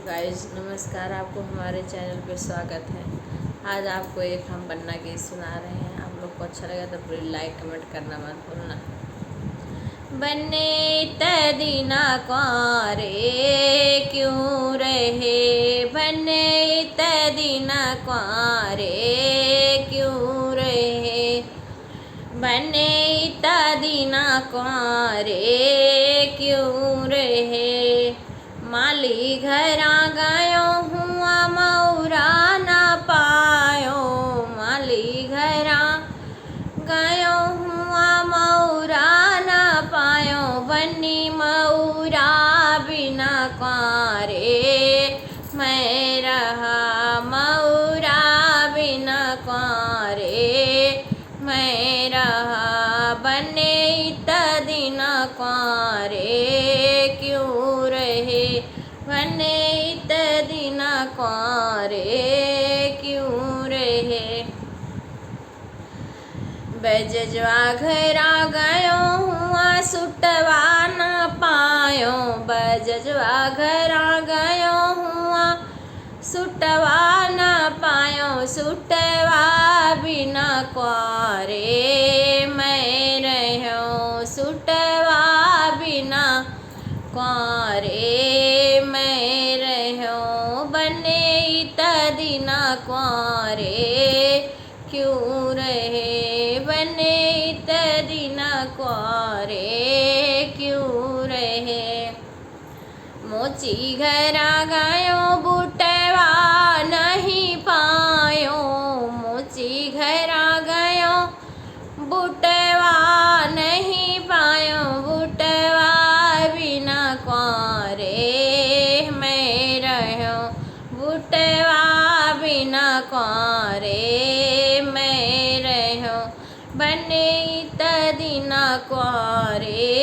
Guys नमस्कार, आपको हमारे चैनल पे स्वागत है। आज आपको एक हम बन्ना गीत सुना रहे हैं। आप लोग को अच्छा लगा तो प्लीज़ लाइक कमेंट करना मत भूलना। बन्ने तदीना क्वारे क्यों रहे, बन्ने तदीना क्वारे क्यों रहे, बन्ने तदीना क्वारे क्यों रहे। माली घरा गयो हुआ मौरा न पायो, माली घरा गयो हुआ मौरा न पायो, बन्नी मौरा बिना क्वारे मैं रहा, मौरा बिना क्वारे मैं रहा। बन्ने तदीना क्वारे क्यों रहे, बन्ने तदीना क्वारे क्यों रहे। बजजवा घरा गयो हुआ सुटवा न पायो, बजजवा घरा गयो हुआ सुटवा न पायो, सुटवा बिना क्वारे मैं रहो, सुटवा बिना क्वारे मैं रहो। बन्ने तदीना क्वारे क्यों रहे, बन्ने तदीना क्वारे क्यों रहे। मोची घरा गयो बुटवा नहीं पायो, मोची घरा गयो बुटवा नहीं पायो, बुटवा बिना क्वारे मैं रहो, बुटवा बिना क्वारे मैं रहो। बन्ने तदीना क्वारे